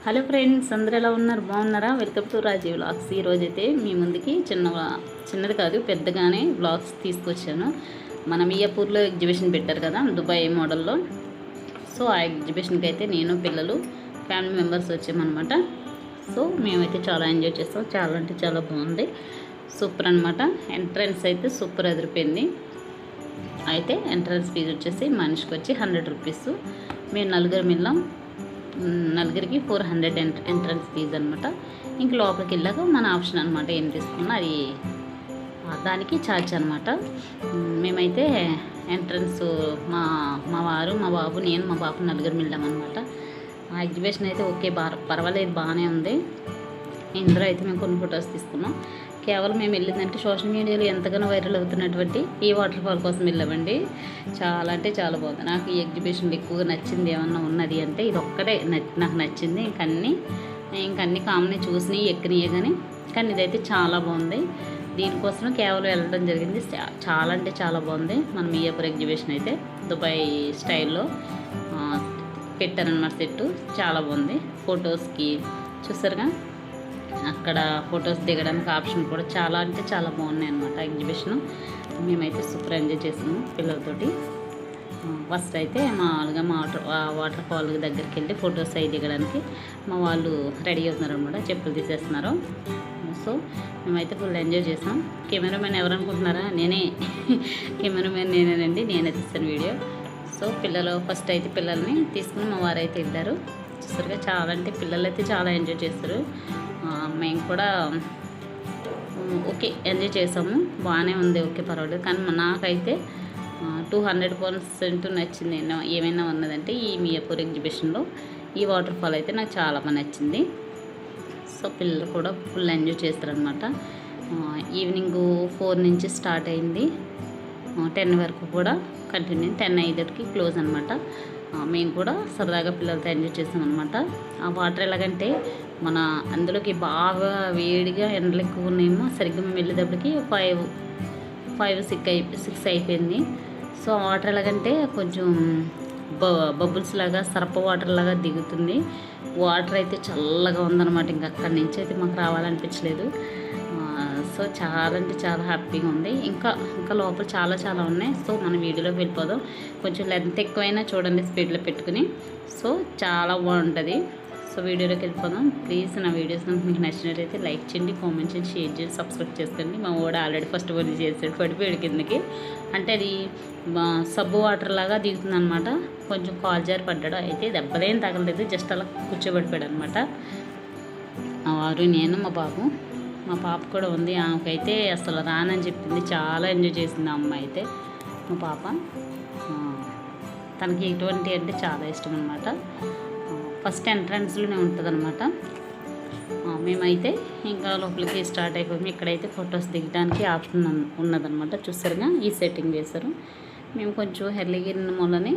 Hello friends, అందరూ ఎలా ఉన్నారు? బాగున్నారా? Welcome to Raji vlogs. ఈరోజైతే మీ ముందుకి చిన్నది కాదు పెద్దగానే వ్లాగ్స్ తీసుకొచ్చాను. మన మియాపూర్లో ఎగ్జిబిషన్ పెట్టారు కదా, దుబాయ్ మోడల్లో. సో ఆ ఎగ్జిబిషన్కి అయితే నేను పిల్లలు ఫ్యామిలీ మెంబర్స్ వచ్చామన్నమాట. సో మేమైతే చాలా ఎంజాయ్ చేస్తాం. చాలా అంటే చాలా బాగుంది, సూపర్ అనమాట. ఎంట్రన్స్ అయితే సూపర్ అదిరిపోయింది. అయితే ఎంట్రన్స్ ఫీజు వచ్చేసి మనిషికి వచ్చి 100 రూపీస్. మేము నలుగురికి 400 ఎంట్రన్స్ ఫీజు అనమాట. ఇంక లోపలికి వెళ్ళాక మన ఆప్షన్ అనమాట, ఏం తీసుకున్నా అది దానికి ఛార్జ్ అనమాట. మేమైతే ఎంట్రన్స్ మా వారు, మా బాబు, నేను, మా బాబు నలుగురు వెళ్ళామన్నమాట. ఆ ఎగ్జిబిషన్ అయితే ఓకే, పర్వాలేదు, బాగానే ఉంది. ఇందులో అయితే మేము కొన్ని ఫొటోస్ తీసుకున్నాం. కేవలం మేము వెళ్ళిందంటే సోషల్ మీడియాలో ఎంతగానో వైరల్ అవుతున్నటువంటి ఈ వాటర్ ఫాల్ కోసం వెళ్ళామండి. చాలా అంటే చాలా బాగుంది. నాకు ఈ ఎగ్జిబిషన్లో ఎక్కువగా నచ్చింది ఏమన్నా ఉన్నది అంటే ఇది ఒక్కటే నాకు నచ్చింది. ఇంకన్నీ కామనే చూసినాయి, ఎక్కినాయి, కానీ ఇదైతే చాలా బాగుంది. దీనికోసం కేవలం వెళ్ళడం జరిగింది. చాలా అంటే చాలా బాగుంది. మన మియాపూర్ ఎగ్జిబిషన్ అయితే దుబాయ్ స్టైల్లో పెట్టారనమాట. సెట్టు చాలా బాగుంది. ఫొటోస్కి చూసారుగా, అక్కడ ఫొటోస్ దిగడానికి ఆప్షన్ కూడా చాలా అంటే చాలా బాగున్నాయి అనమాట ఎగ్జిబిషన్. మేమైతే సూపర్ ఎంజాయ్ చేసాము పిల్లలతోటి. ఫస్ట్ అయితే మామూలుగా వాటర్ ఫాల్ దగ్గరికి వెళ్ళి ఫొటోస్ అవి దిగడానికి మా వాళ్ళు రెడీ అవుతున్నారు అనమాట, చెప్పులు తీసేస్తున్నారు. సో మేమైతే ఫుల్ ఎంజాయ్ చేసాం. కెమెరామెన్ ఎవరు అనుకుంటున్నారా? కెమెరామెన్ నేనేనండి, నేనే తీస్తాను వీడియో. సో ఫస్ట్ అయితే పిల్లల్ని తీసుకుని మా వారైతే వెళ్ళారు. చూసారుగా, చాలా అంటే పిల్లలు అయితే చాలా ఎంజాయ్ చేస్తారు. మేము కూడా ఓకే ఎంజాయ్ చేసాము, బాగానే ఉంది, ఓకే పర్వాలేదు. కానీ నాకైతే 200% నచ్చింది ఏమైనా ఉన్నదంటే ఈ మియాపూర్ ఎగ్జిబిషన్లో ఈ వాటర్ ఫాల్ అయితే నాకు చాలా బాగా నచ్చింది. సో పిల్లలు కూడా ఫుల్ ఎంజాయ్ చేస్తారనమాట. ఈవినింగ్ 4 నుంచి స్టార్ట్ అయింది, 10 వరకు కూడా కంటిన్యూ. 10 అయ్యేటికి క్లోజ్ అనమాట. మేము కూడా సరదాగా పిల్లలతో ఎంజాయ్ చేసాం అనమాట. ఆ వాటర్ ఎలాగంటే అందులోకి బాగా వేడిగా ఎండలు ఎక్కువ ఉన్నాయేమో, సరిగ్గా మేము వెళ్ళేటప్పటికి 6 అయిపోయింది. సో ఆ వాటర్ ఎలాగంటే కొంచెం బబుల్స్ లాగా, సరప వాటర్ లాగా దిగుతుంది. వాటర్ అయితే చల్లగా ఉందన్నమాట. ఇంకా అక్కడి నుంచి అయితే మాకు రావాలనిపించలేదు. సో చాలా అంటే చాలా హ్యాపీగా ఉంది. ఇంకా లోపల చాలా చాలా ఉన్నాయి. సో మన వీడియోలోకి వెళ్ళిపోదాం. కొంచెం లెంత్ ఎక్కువైనా చూడండి, స్పీడ్లో పెట్టుకుని. సో చాలా బాగుంటుంది. సో వీడియోలోకి వెళ్ళిపోదాం. ప్లీజ్ నా వీడియోస్ మీకు నచ్చినట్లయితే లైక్ చేయండి, కామెంట్ చేయండి, షేర్ చేయండి, సబ్స్క్రైబ్ చేసుకోండి. మా వాడు ఆల్రెడీ ఫస్ట్ వన్ చేసాడు, పడిపోయాడు కిందకి. అంటే అది సబ్బు వాటర్ లాగా దిగుతుంది అనమాట. కొంచెం కాల్ జారి పడ్డాడు, అయితే దెబ్బలేం తగలలేదు, జస్ట్ అలా కూర్చోబెట్టిపోయాడు అనమాట. మా వారు, నేను, మా బాబు, మా పాప కూడా ఉంది. ఆమెకైతే అసలు రానని చెప్పింది, చాలా ఎంజాయ్ చేసింది ఆ అమ్మాయి అయితే. మా పాప, తనకి ఇటువంటి అంటే చాలా ఇష్టం అనమాట. ఫస్ట్ ఎంట్రన్స్లోనే ఉంటుంది అనమాట. మేమైతే ఇంకా లోపలికి స్టార్ట్ అయిపోయాము. ఇక్కడైతే ఫొటోస్ దిగడానికి ఆప్షన్ ఉన్నదనమాట. చూసారుగా, ఈ సెట్టింగ్ వేశారు. మేము కొంచెం హెర్లిగిరిన మూలని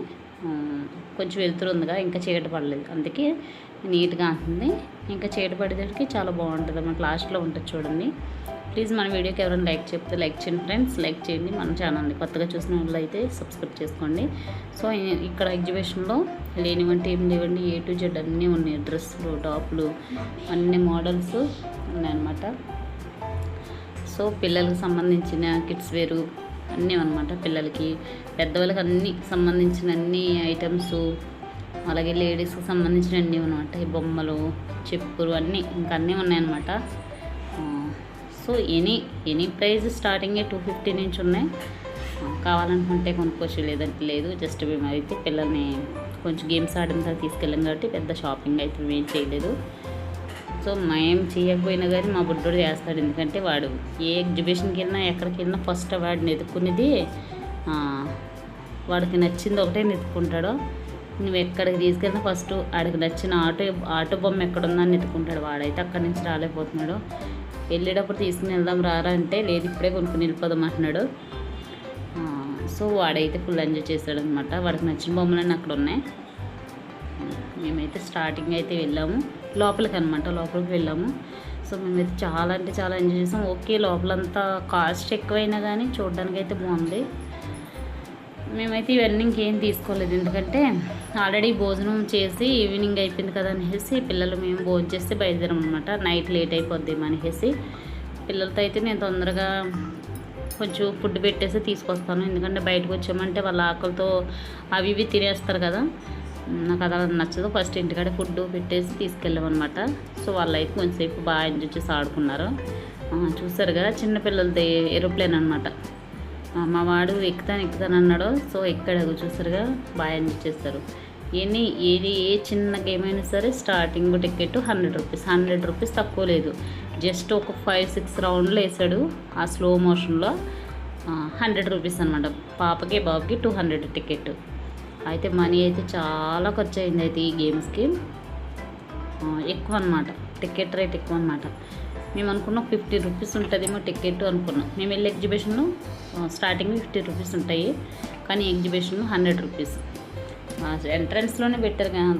కొంచెం వెళ్తుందిగా, ఇంకా చీకటి పడలేదు, అందుకే నీట్గా ఉంటుంది. ఇంకా చీకటి పడేసరికి చాలా బాగుంటుంది అన్నమాట. లాస్ట్లో ఉంటుంది చూడండి. ప్లీజ్ మన వీడియోకి ఎవరైనా లైక్ చెప్తే లైక్ చేయండి ఫ్రెండ్స్, లైక్ చేయండి. మన ఛానల్ని కొత్తగా చూసిన వాళ్ళు అయితే సబ్స్క్రైబ్ చేసుకోండి. సో ఇక్కడ ఎగ్జిబిషన్లో లేనివంటి ఏం లేవండి, A to Z అన్నీ ఉన్నాయి. డ్రెస్సులు, టాప్లు, అన్ని మోడల్స్ ఉన్నాయన్నమాట. సో పిల్లలకు సంబంధించిన కిడ్స్ వేరు అన్నీ అనమాట. పిల్లలకి, పెద్దవాళ్ళకి అన్నీ సంబంధించిన అన్ని ఐటమ్స్, అలాగే లేడీస్కి సంబంధించిన అన్నీ అనమాట. ఈ బొమ్మలు, చెప్పులు అన్నీ ఇంకా అన్నీ ఉన్నాయన్నమాట. సో ఎనీ ప్రైజ్ స్టార్టింగే 250 నుంచి ఉన్నాయి. కావాలనుకుంటే కొనుక్కోవచ్చు, లేదంటే లేదు. జస్ట్ మేము అయితే పిల్లల్ని కొంచెం గేమ్స్ ఆడిన తర్వాత తీసుకెళ్ళాం కాబట్టి పెద్ద షాపింగ్ అయితే మేము చేయలేదు. సో మేము చేయకపోయినా కానీ మా బుడ్డోడు చేస్తాడు. ఎందుకంటే వాడు ఏ ఎగ్జిబిషన్కి వెళ్ళినా, ఎక్కడికి వెళ్ళినా ఫస్ట్ వాడిని ఎదుర్కొనేది, వాడికి నచ్చింది ఒకటే ఎత్తుకుంటాడు. నువ్వు ఎక్కడికి తీసుకెళ్ళినా ఫస్ట్ వాడికి నచ్చిన ఆటో బొమ్మ ఎక్కడుందని ఎత్తుకుంటాడు. వాడైతే అక్కడి నుంచి రాలేకపోతున్నాడు. వెళ్ళేటప్పుడు తీసుకుని వెళ్దాం రారా అంటే, లేదు ఇప్పుడే కొనుక్కుని వెళ్ళిపోదాం అంటున్నాడు. సో వాడైతే ఫుల్ ఎంజాయ్ చేశాడు అనమాట. వాడికి నచ్చిన బొమ్మలన్నీ అక్కడ ఉన్నాయి. మేమైతే స్టార్టింగ్ అయితే వెళ్ళాము లోపలికి అనమాట. లోపలికి వెళ్ళాము. సో మేమైతే చాలా అంటే చాలా ఎంజాయ్ చేసాం. ఓకే, లోపలంతా కాస్ట్ ఎక్కువైనా కానీ చూడడానికి అయితే బాగుంది. మేమైతే ఇవన్నీ ఇంకేం తీసుకోలేదు, ఎందుకంటే ఆల్రెడీ భోజనం చేసి ఈవినింగ్ అయిపోయింది కదా అనేసి పిల్లలు మేము భోజనం చేస్తే బయలుదేరాం అనమాట. నైట్ లేట్ అయిపోద్ది అనేసి పిల్లలతో అయితే నేను తొందరగా కొంచెం ఫుడ్ పెట్టేసి తీసుకొస్తాను, ఎందుకంటే బయటకు వచ్చామంటే వాళ్ళ ఆకలితో అవి ఇవి తినేస్తారు కదా, నాకు అలా నచ్చదు. ఫస్ట్ ఇంటికాడ ఫుడ్ పెట్టేసి తీసుకెళ్ళామన్నమాట. సో వాళ్ళు అయితే కొంచెంసేపు బాగా ఎంజాయ్ చేసి ఆడుకున్నారు. చూసారు కదా చిన్నపిల్లలది ఏరోప్లేన్ అనమాట. మా వాడు ఎక్కుతాను అన్నాడు, సో ఎక్కడాగు చూసారుగా బాగా ఎంజాయ్ చేస్తారు. ఏది ఏ చిన్న గేమ్ అయినా సరే స్టార్టింగ్ టికెట్ 100 రూపీస్, 100 రూపీస్ తక్కువ లేదు. జస్ట్ ఒక 5-6 రౌండ్లు వేసాడు ఆ స్లో మోషన్లో, 100 రూపీస్ అనమాట. పాపకి బాబుకి 200 టికెట్. అయితే మనీ అయితే చాలా ఖర్చు అయింది అయితే ఈ గేమ్స్కి, ఎక్కువ అనమాట. టికెట్ రేట్ ఎక్కువ అనమాట. మేము అనుకున్నాం 50 రూపీస్ ఉంటుందేమో టికెట్ అనుకున్నాం. మేము వెళ్ళే ఎగ్జిబిషన్లో స్టార్టింగ్ 50 రూపీస్ ఉంటాయి, కానీ ఎగ్జిబిషన్ 100 రూపీస్. ఎంట్రన్స్లోనే పెట్టారు కానీ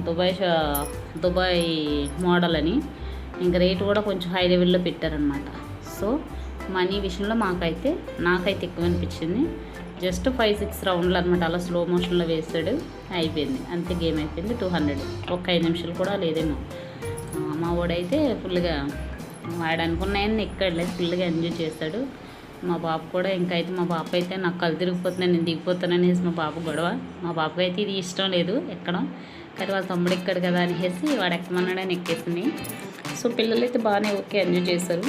దుబాయ్ మోడల్ అని, ఇంకా రేటు కూడా కొంచెం హై లెవెల్లో పెట్టారనమాట. సో మనీ విషయంలో నాకైతే ఎక్కువ అనిపించింది. జస్ట్ 5-6 రౌండ్లు అనమాట, అలా స్లో మోషన్లో వేసాడు, అయిపోయింది అంతే. గేమ్ అయిపోయింది. 200, ఒక 5 నిమిషాలు కూడా లేదేమో. మా వాడైతే ఫుల్గా వాడు అనుకున్నాయని ఎక్కడలేదు, ఫుల్గా ఎంజాయ్ చేస్తాడు. మా బాబు కూడా ఇంకైతే మా బాబు అయితే నాకు కళ్ళు తిరిగిపోతున్నాను, నేను దిగిపోతాను అనేసి మా బాబు గొడవ. మా బాబుకి అయితే ఇది ఇష్టం లేదు ఎక్కడం, కానీ వాళ్ళ తమ్ముడు ఎక్కడు కదా అనేసి వాడు ఎక్కమన్నాడని ఎక్కేసింది. సో పిల్లలు అయితే బాగానే ఓకే ఎంజాయ్ చేశారు.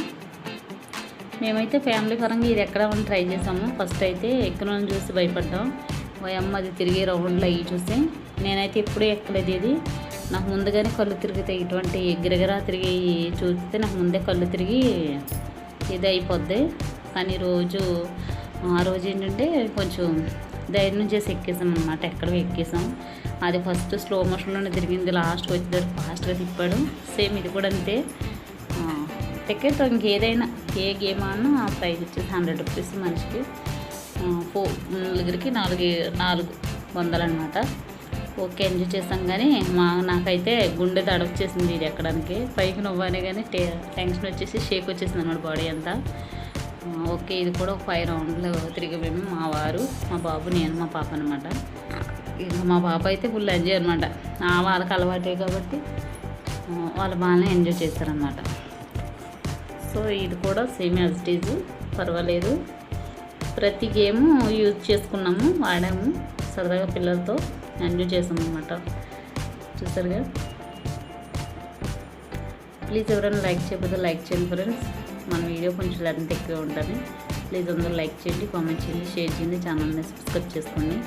మేమైతే ఫ్యామిలీ పరంగా ఇది ఎక్కడమని ట్రై చేసాము. ఫస్ట్ అయితే ఎక్కడం చూసి భయపడ్డాం. అమ్మ అది తిరిగే రౌండ్లో అవి చూసి నేనైతే ఎప్పుడూ ఎక్కలేదు ఇది. నాకు ముందుగానే కళ్ళు తిరిగితే ఇటువంటి గిరగిరా తిరిగి చూస్తే నాకు ముందే కళ్ళు తిరిగి ఇది అయిపోద్ది. కానీ ఆ రోజు ఏంటంటే కొంచెం ధైర్యం చేసి ఎక్కేసాం అనమాట. ఎక్కడో ఎక్కేసాం. అది ఫస్ట్ స్లో మోషన్లోనే తిరిగింది, లాస్ట్కి వచ్చేసరికి ఫాస్ట్గా తిప్పాడు. సేమ్ ఇది కూడా అంతే. టికెట్ ఇంకేదైనా ఏ గేమ్ అన్నా ఆ ప్రైస్ వచ్చేసి 100 రూపీస్ మనిషికి. నలుగురికి 400 అనమాట. ఓకే ఎంజాయ్ చేసాం. కానీ నాకైతే గుండె దడొచ్చేసింది ఇది ఎక్కడానికి. పైకి నవ్వానే కానీ టెన్షన్ వచ్చేసి షేక్ వచ్చేసింది అన్నమాట బాడీ అంతా. ఓకే ఇది కూడా ఒక 5 రౌండ్లు తిరిగాము, మా వారు, మా బాబు, నేను, మా పాప అనమాట. ఇంకా మా పాప అయితే ఫుల్ ఎంజాయ్ అనమాట. వాళ్ళకి అలవాటే కాబట్టి వాళ్ళు బాగానే ఎంజాయ్ చేస్తారనమాట. సో ఇది కూడా సేమ్ యాజ్ ఇట్ ఈజ్, పర్వాలేదు. ప్రతి గేము యూజ్ చేసుకున్నాము, వాడాము, సరదాగా పిల్లలతో ఎంజాయ్ చేసాము అనమాట. చూసారుగా. ప్లీజ్ ఎవరైనా లైక్ చేయకపోతే లైక్ చేయండి ఫ్రెండ్స్. మన వీడియో కొంచెం లెంత్ ఎక్కువ ఉంటుంది. ప్లీజ్ అందరూ లైక్ చేయండి, కామెంట్ చేయండి, షేర్ చేయండి, ఛానల్ని సబ్స్క్రైబ్ చేసుకోండి.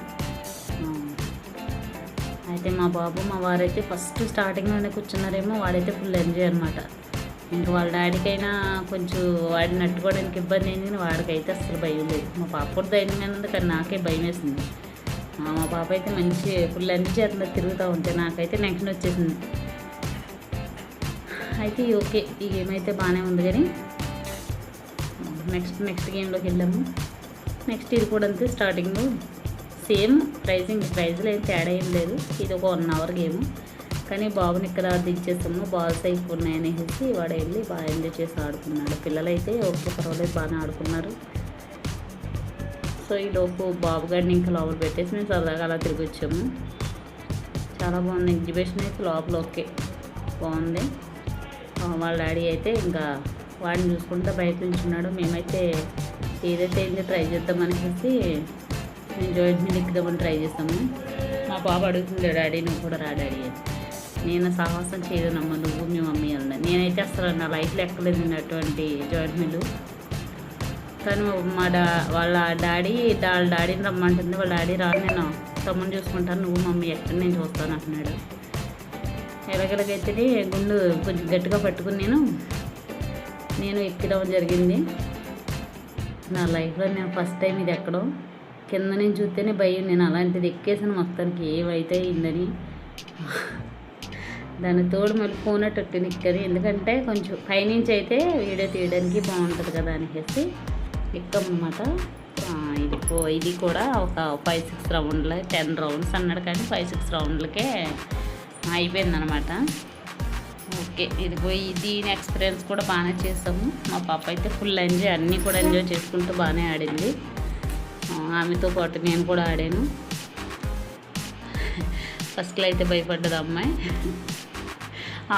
అయితే మా బాబు మా వారైతే ఫస్ట్ స్టార్టింగ్లోనే కూర్చున్నారేమో, వాడైతే ఫుల్ ఎంజాయ్ అనమాట. ఇంకా వాళ్ళ డాడీకైనా కొంచెం వాడిని నట్టుకోవడానికి ఇబ్బంది అయింది, కానీ వాడికైతే అసలు భయం లేదు. మా పాప కూడా ధైర్యంగా ఉంది, కానీ నాకే భయం వేసింది. మా పాప అయితే మంచి ఫుల్ ఎంజాయ్ చేస్తుంది తిరుగుతూ ఉంటే. నాకైతే టెన్షన్ వచ్చేసింది. అయితే ఓకే ఈ గేమ్ అయితే బాగానే ఉంది. కానీ నెక్స్ట్ గేమ్లోకి వెళ్ళాము. నెక్స్ట్ ఇది కూడా అంతే, స్టార్టింగ్లో సేమ్ ప్రైజ్లో ఏం తేడా ఏం లేదు. ఇది ఒక 1 అవర్ గేము. కానీ బాబుని ఇక్కడ దించేసాము, బాల్స్ అయిపోయినాయి అనేసి వాడు వెళ్ళి బాగా ఎంజాయ్ చేసి ఆడుకున్నాడు. పిల్లలైతే ఓకే పర్వాలేదు బాగానే ఆడుకున్నారు. సో ఈలోపు బాబు గారిని ఇంకా లోపల పెట్టేసి మేము సరదాగా అలా తిరిగి వచ్చాము. చాలా బాగుంది ఎగ్జిబిషన్ అయితే. లోపల ఓకే బాగుంది. వాళ్ళ డాడీ అయితే ఇంకా వాడిని చూసుకుంటూ బయట నుంచున్నాడు. మేమైతే ఏదైతే ఏంటో ట్రై చేద్దామనేసి మేము జాయింట్ వీల్ ఎక్కుదామని ట్రై చేస్తాము. మా బాబు అడుగుతుంది, డాడీ నువ్వు కూడా రా డాడీ అని. నేను సాహసం చేయదనమ్మా, నువ్వు మీ మమ్మీ అన్న. నేనైతే అసలు నా లైఫ్లో ఎక్కలేదు అటువంటి జాయింట్ వీల్. కానీ వాళ్ళ డాడీని రమ్మంటుంది. వాళ్ళ డాడీ రా, నేను తమ్ముని చూసుకుంటాను, నువ్వు మమ్మీ ఎక్కడ నేను చూస్తాను అంటున్నాడు. ఎలాగెలాగైతే గుండు కొంచెం గట్టిగా పట్టుకుని నేను ఎక్కడం జరిగింది. నా లైఫ్లో నేను ఫస్ట్ టైం ఇది ఎక్కడం. కింద నుంచి చూస్తేనే భయం. నేను అలాంటిది ఎక్కేసాను మొత్తానికి, ఏమైతే అయిందని. దాని తోడు మళ్ళీ ఫోన్ అట్టని ఎక్కని, ఎందుకంటే కొంచెం పైనుంచి అయితే వీడియో తీయడానికి బాగుంటుంది కదా అనేసి ఎక్కమన్నమాట. ఇది కూడా ఒక 5-6 రౌండ్లు, 10 రౌండ్స్ అన్నాడు, కానీ 5-6 రౌండ్లకే అయిపోయిందనమాట. ఓకే దీని ఎక్స్పీరియన్స్ కూడా బాగానే చేసాము. మా పాప అయితే ఫుల్ ఎంజాయ్, అన్నీ కూడా ఎంజాయ్ చేసుకుంటూ బాగానే ఆడింది. ఆమెతో పాటు నేను కూడా ఆడాను. ఫస్ట్లో అయితే భయపడ్డది అమ్మాయి.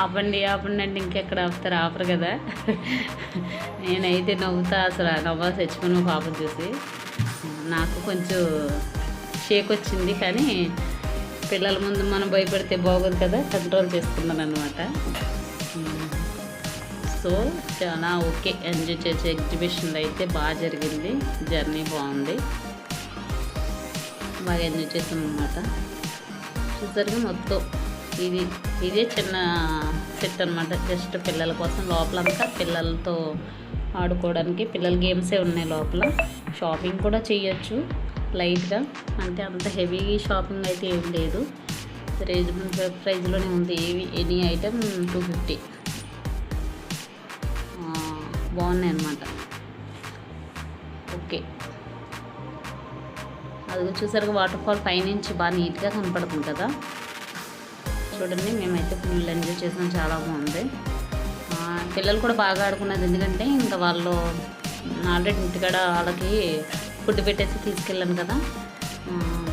ఆపండి ఆపండి అంటే ఇంకెక్కడ ఆపుతారు, ఆపరు కదా. నేనైతే నవ్వుతా, అసలు నవ్వాల్సి తెచ్చుకుని పాపం చూసి నాకు కొంచెం షేక్ వచ్చింది. కానీ పిల్లల ముందు మనం భయపడితే బాగోదు కదా, కంట్రోల్ చేసుకున్నాను అనమాట. సో చాలా ఓకే, ఎంజాయ్ చేసే ఎగ్జిబిషన్లో అయితే బాగా జరిగింది, జర్నీ బాగుంది, బాగా ఎంజాయ్ చేసాం అనమాట. చూసారుగా మొత్తం ఇదే చిన్న సెట్ అనమాట, జస్ట్ పిల్లల కోసం. లోపలంతా పిల్లలతో ఆడుకోవడానికి పిల్లల గేమ్సే ఉన్నాయి లోపల. షాపింగ్ కూడా చేయొచ్చు లైట్గా, అంటే అంత హెవీ షాపింగ్ అయితే ఏం లేదు, రీజనబుల్ ప్రైస్లోనే ఉంది. Any item 250. బాగున్నాయి అన్నమాట. ఓకే, అది చూసారుగా వాటర్ ఫాల్ పైనుంచి బాగా నీట్గా కనపడుతుంది కదా. చూడండి, మేమైతే ఫుల్ ఎంజాయ్ చేసాం, చాలా బాగుంది. పిల్లలు కూడా బాగా ఆడుకున్నది, ఎందుకంటే ఇంకా వాళ్ళు ఆల్రెడీ ఇంటికాడ వాళ్ళకి ఫుడ్ పెట్టేసి తీసుకెళ్ళాను కదా,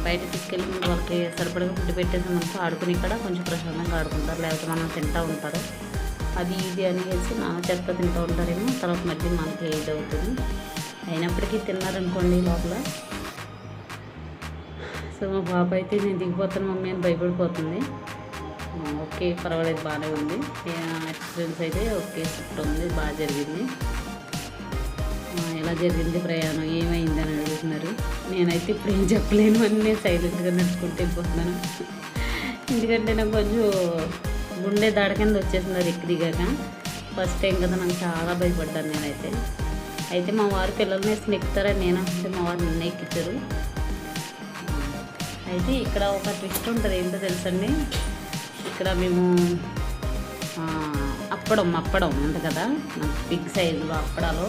బయట తీసుకెళ్ళి వాళ్ళకి సరిపడగా ఫుడ్ పెట్టేసి మనకు ఆడుకుని ఇక్కడ కొంచెం ప్రశాంతంగా ఆడుకుంటారు, లేకపోతే మనం తింటూ ఉంటారు. అది ఇది అనేసి నా చెత్త తింటూ ఉంటారేమో, తర్వాత మళ్ళీ మనకి ఇది అవుతుంది. అయినప్పటికీ తిన్నారనుకోండి లోపల. సో మా పాప అయితే నేను దిగిపోతాను మమ్మీ అని భయపడిపోతుంది. ఓకే, పర్వాలేదు, బాగానే ఉంది. ఎక్స్పీరియన్స్ అయితే ఓకే, సూపర్ ఉంది, బాగా జరిగింది. ఎలా జరిగింది ప్రయాణం, ఏమైంది అని అడుగుతున్నారు. నేనైతే ఇప్పుడు ఏం చెప్పలేను అని నేను సైలెంట్గా నడుచుకుంటూ వెళ్ళిపోతున్నాను. ఎందుకంటే నాకు కొంచెం గుండె దాడ కింద వచ్చేసింది అది ఎక్కి దిగాక. ఫస్ట్ టైం కదా, నాకు చాలా భయపడ్డాను నేనైతే. అయితే మా వారు పిల్లల్ని వేసుకుని ఎక్కుతారని నేను అంటే మా వారు నన్ను ఎక్కించారు. అయితే ఇక్కడ ఒక ట్విస్ట్ ఉంటుంది, ఏంటో తెలుసండి. ఇక్కడ మేము అప్పడం ఉంది కదా, బిగ్ సైజులో అప్పడాలు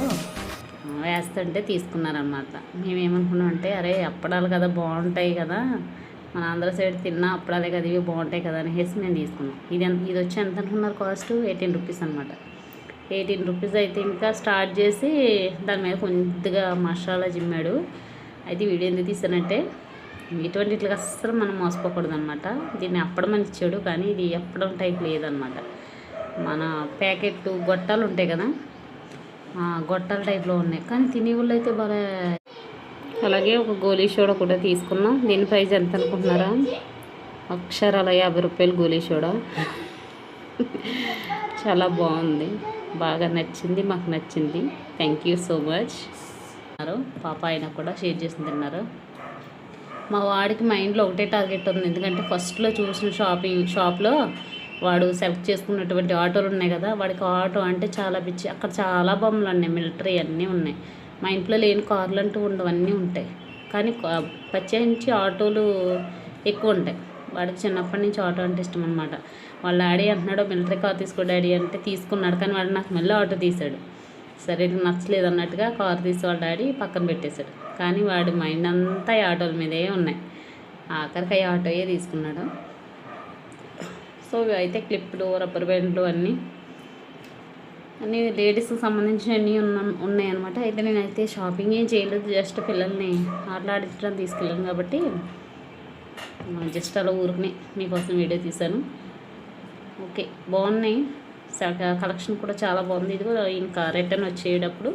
వేస్తుంటే తీసుకున్నారనమాట. మేమేమనుకున్నామంటే, అరే అప్పడాలు కదా బాగుంటాయి కదా, మన ఆంధ్ర సైడ్ తిన్న అప్పడాలే కదా, ఇవి బాగుంటాయి కదా అనేసి మేము తీసుకున్నాం. ఇది వచ్చి ఎంత అనుకున్నారు కాస్ట్? 18 రూపీస్ అనమాట. 18 రూపీస్ అయితే ఇంకా స్టార్ట్ చేసి దాని మీద కొద్దిగా మసాలా జిమ్మాడు. అయితే వీడియో ఎందుకు తీసానంటే, ఇటువంటి ఇట్లా అస్సలు మనం మోసపోకూడదు అనమాట. దీన్ని అప్పడం అని ఇచ్చాడు, కానీ ఇది అప్పడం టైప్ లేదనమాట. మన ప్యాకెట్ గొట్టాలు ఉంటాయి కదా, గొట్టాల టైప్లో ఉన్నాయి, కానీ తినే వాళ్ళు అయితే బాగా. అలాగే ఒక గోలీ సోడా కూడా తీసుకున్నాం. దీని ప్రైస్ ఎంత అనుకుంటున్నారా? అక్షరాల 50 రూపాయలు గోలీ సోడా. చాలా బాగుంది, బాగా నచ్చింది, మాకు నచ్చింది. Thank you so much. పాప అయినా కూడా షేర్ చేసి తిన్నారు. మా వాడికి మైండ్లో ఒకటే టార్గెట్ ఉంది, ఎందుకంటే ఫస్ట్లో చూసిన షాప్లో వాడు సెలెక్ట్ చేసుకున్నటువంటి ఆటోలు ఉన్నాయి కదా, వాడికి ఆటో అంటే చాలా పిచ్చి. అక్కడ చాలా బొమ్మలు ఉన్నాయి, మిలిటరీ అన్నీ ఉన్నాయి. మా ఇంట్లో లేని కార్లు అంటూ ఉండవు, అన్నీ ఉంటాయి. కానీ పచ్చి ఆటోలు ఎక్కువ ఉంటాయి. వాడికి చిన్నప్పటి నుంచి ఆటో అంటే ఇష్టం అనమాట. వాళ్ళ డాడీ అంటున్నాడు మిలిటరీ కార్ తీసుకో డాడీ అంటే తీసుకున్నాడు, కానీ వాడు నాకు మళ్ళీ ఆటో తీశాడు. సరే నచ్చలేదు అన్నట్టుగా కార్ తీసి వాళ్ళ డాడీ పక్కన పెట్టేశాడు. కానీ వాడి మైండ్ అంతా ఆటోల మీదే ఉన్నాయి. ఆఖరికి ఆటోయే తీసుకున్నాడు. సో అయితే క్లిప్లు, రబ్బర్ బ్యాండ్లు అన్నీ లేడీస్కి సంబంధించినవి ఉన్నాయన్నమాట. అయితే నేనైతే షాపింగ్ ఏం చేయలేదు, జస్ట్ పిల్లల్ని ఆటలాడించడానికి తీసుకెళ్ళాను కాబట్టి జస్ట్ అలా ఊరుకుని మీకోసం వీడియో తీశాను. ఓకే, బాగున్నాయి, కలెక్షన్ కూడా చాలా బాగుంది. ఇదిగో ఇంకా రిటర్న్ వచ్చేటప్పుడు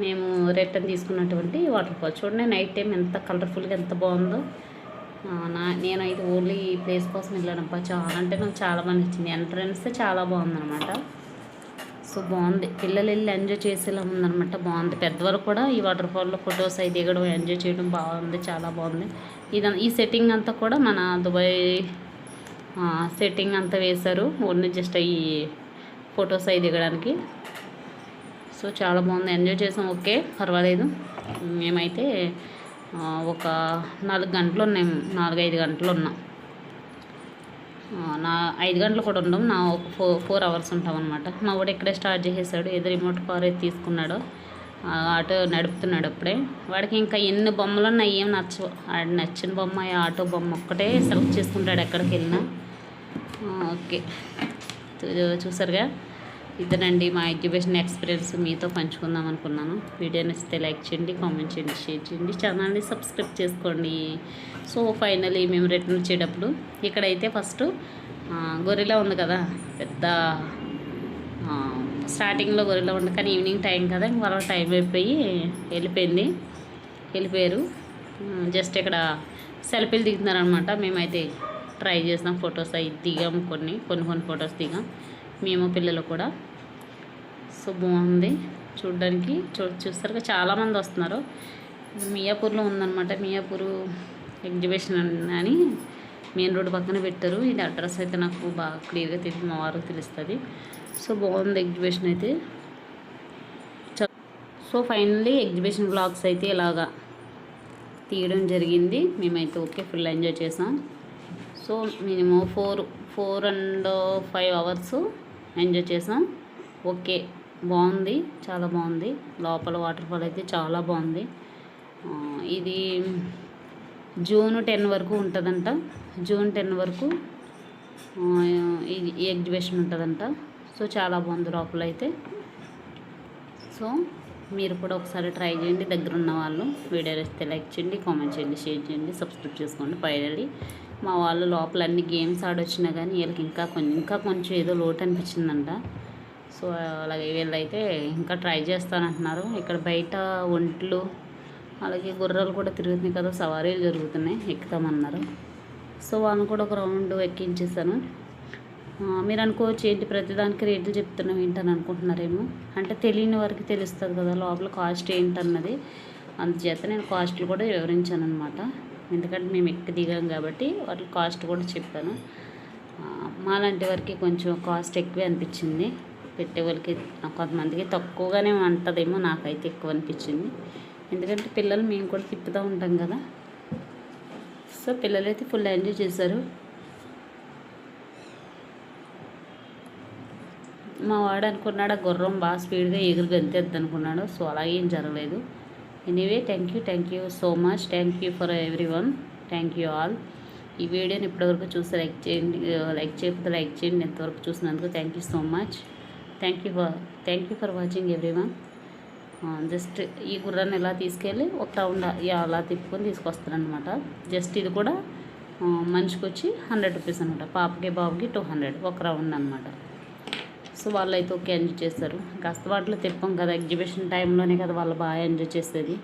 మేము రిటర్న్ తీసుకున్నటువంటి వాటర్ ఫాల్ చూడండి, నైట్ టైం ఎంత కలర్ఫుల్గా ఎంత బాగుందో. నేనైతే ఓన్లీ ఈ ప్లేస్ కోసం వెళ్ళానప్ప. చాలా అంటే నాకు చాలా బాగా నచ్చింది. ఎంట్రన్స్ చాలా బాగుందన్నమాట. సో బాగుంది, పిల్లలు వెళ్ళి ఎంజాయ్ చేసేలా ఉందన్నమాట. బాగుంది, పెద్దవాళ్ళు కూడా ఈ వాటర్ ఫాల్లో ఫొటోస్ అవి దిగడం, ఎంజాయ్ చేయడం బాగుంది, చాలా బాగుంది. ఈ సెట్టింగ్ అంతా కూడా మన దుబాయ్ సెట్టింగ్ అంతా వేశారు, ఓన్లీ జస్ట్ ఈ ఫొటోస్ అవి దిగడానికి. సో చాలా బాగుంది, ఎంజాయ్ చేసాం. ఓకే, పర్వాలేదు. మేమైతే ఒక 4 గంటలు ఉన్నాం, 4-5 గంటలు ఉన్నాం. 5 గంటలు కూడా ఉన్నాం, ఒక 4 అవర్స్ ఉంటాం అనమాట. మా వాడు ఇక్కడే స్టార్ట్ చేసేసాడు, ఏదో రిమోట్ కార్ అయితే తీసుకున్నాడు, ఆటో నడుపుతున్నాడు అప్పుడే. వాడికి ఇంకా ఎన్ని బొమ్మలు ఉన్నాయి ఏం నచ్చవు, ఆడు నచ్చిన బొమ్మ ఆటో బొమ్మ ఒక్కటే సెలెక్ట్ చేసుకుంటాడు ఎక్కడికి వెళ్ళినా. ఓకే, చూసారుగా ఇదేనండి మా ఎగ్జిబిషన్ ఎక్స్పీరియన్స్ మీతో పంచుకుందాం అనుకున్నాను. వీడియో నచ్చితే లైక్ చేయండి, కామెంట్ చేయండి, షేర్ చేయండి, ఛానల్ని సబ్స్క్రైబ్ చేసుకోండి. సో ఫైనలీ మేము రిటర్న్ వచ్చేటప్పుడు ఇక్కడైతే ఫస్ట్ గొరిలా ఉంది కదా, పెద్ద స్టార్టింగ్లో గొరిలా ఉంది, కానీ ఈవినింగ్ టైం కదా, వాళ్ళ టైం అయిపోయి వెళ్ళిపోయారు. జస్ట్ ఇక్కడ సెల్ఫీలు దిగుతున్నారనమాట. మేమైతే ట్రై చేసినాం, ఫొటోస్ అవి దిగాం, కొన్ని ఫొటోస్ దిగాం మేము పిల్లలు కూడా. సో బాగుంది చూడడానికి. చూస్తారు చాలామంది వస్తున్నారు. మియాపూర్లో ఉందన్నమాట. మియాపూర్ ఎగ్జిబిషన్ అని మెయిన్ రోడ్ పక్కన పెట్టారు. ఇది అడ్రస్ అయితే నాకు బాగా క్లియర్గా తెలిసి మా వారికి తెలుస్తుంది. సో బాగుంది ఎగ్జిబిషన్ అయితే. సో ఫైనల్లీ ఎగ్జిబిషన్ బ్లాగ్స్ అయితే ఇలాగా తీయడం జరిగింది. మేమైతే ఓకే ఫుల్ ఎంజాయ్ చేసాం. సో మినిమం 4.5 అవర్స్ ఎంజాయ్ చేసాం. ఓకే బాగుంది, చాలా బాగుంది. లోపల వాటర్ ఫాల్ అయితే చాలా బాగుంది. ఇది జూన్ 10 వరకు ఉంటుందంట. జూన్ 10 వరకు ఈ ఎగ్జిబిషన్ ఉంటుందంట. సో చాలా బాగుంది లోపల అయితే. సో మీరు కూడా ఒకసారి ట్రై చేయండి, దగ్గర ఉన్న వాళ్ళు. వీడియో వస్తే లైక్ చేయండి, కామెంట్ చేయండి, షేర్ చేయండి, సబ్స్క్రైబ్ చేసుకోండి. ఫైనల్లీ మా వాళ్ళు లోపల అన్ని గేమ్స్ ఆడొచ్చినా కానీ వీళ్ళకి ఇంకా కొంచెం ఏదో లోటు అనిపించిందంట. సో అలాగే వీళ్ళైతే ఇంకా ట్రై చేస్తానంటున్నారు. ఇక్కడ బయట ఒంట్లు అలాగే గుర్రాలు కూడా తిరుగుతున్నాయి కదా, సవారీలు జరుగుతున్నాయి, ఎక్కుతామన్నారు. సో వాళ్ళని కూడా ఒక రౌండ్ ఎక్కించేసాను. మీరు అనుకోవచ్చు ఏంటి ప్రతిదానికి రేట్లు చెప్తున్నాం ఏంటని అనుకుంటున్నారేమో. అంటే తెలియని వారికి తెలుస్తుంది కదా లోపల కాస్ట్ ఏంటన్నది. అందుచేత నేను కాస్ట్లు కూడా వివరించాను అనమాట. ఎందుకంటే మేము ఎక్కి దిగాం కాబట్టి వాటి కాస్ట్ కూడా చెప్పాను. మాలాంటి వారికి కొంచెం కాస్ట్ ఎక్కువే అనిపించింది. పెట్టే వాళ్ళకి కొంతమందికి తక్కువగానే ఉంటుందేమో, నాకైతే ఎక్కువ అనిపించింది. ఎందుకంటే పిల్లలు మేము కూడా తిప్పుతూ ఉంటాం కదా. సో పిల్లలైతే ఫుల్ ఎంజాయ్ చేశారు. మా వాడు అనుకున్నాడు ఆ గుర్రం బాగా స్పీడ్గా ఎగురు గంతేద్ది అనుకున్నాడు. సో అలాగే ఏం జరగలేదు. Anyway thank you so much. Thank you for everyone. Thank you all. ఈ వీడియోని ఇప్పటివరకు చూసి లైక్ చేయండి. లైక్ చేయకపోతే లైక్ చేయండి. ఎంతవరకు చూసినందుకు thank you so much. Thank you for watching everyone. Just ఈ గుర్రాన్ని ఎలా తీసుకెళ్ళి ఒక రౌండ్ అలా తిప్పుకొని తీసుకొస్తారనమాట. జస్ట్ ఇది కూడా మనిషికి వచ్చి 100 రూపీస్ అనమాట. పాపకి బాబుకి 200 ఒక రౌండ్ అనమాట. సో వాళ్ళు అయితే ఓకే ఎంజాయ్ చేస్తారు. కాస్త వాటిలో తిప్పాం కదా, ఎగ్జిబిషన్ టైంలోనే కదా వాళ్ళు బాగా ఎంజాయ్ చేసేది.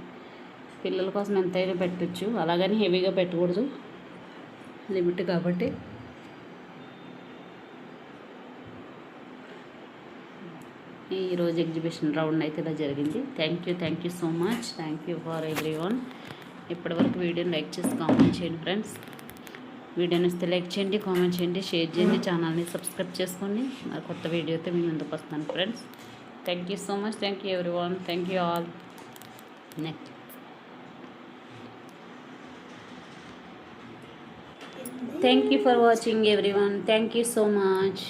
పిల్లల కోసం ఎంతైనా పెట్టచ్చు, అలాగని హెవీగా పెట్టకూడదు, లిమిట్ కాబట్టి. ఈరోజు ఎగ్జిబిషన్ రౌండ్ అయితే ఇలా జరిగింది. Thank you so much. Thank you for everyone. ఇప్పటివరకు వీడియోని లైక్ చేసి కామెంట్ చేయండి ఫ్రెండ్స్. వీడియోని వస్తే లైక్ చేయండి, కామెంట్ చేయండి, షేర్ చేయండి, ఛానల్ని సబ్స్క్రైబ్ చేసుకోండి. మరి కొత్త వీడియోతో మీ ముందుకు వస్తాను friends. Thank you so much. Thank you everyone. Thank you all. Next thank you for watching everyone. Thank you so much.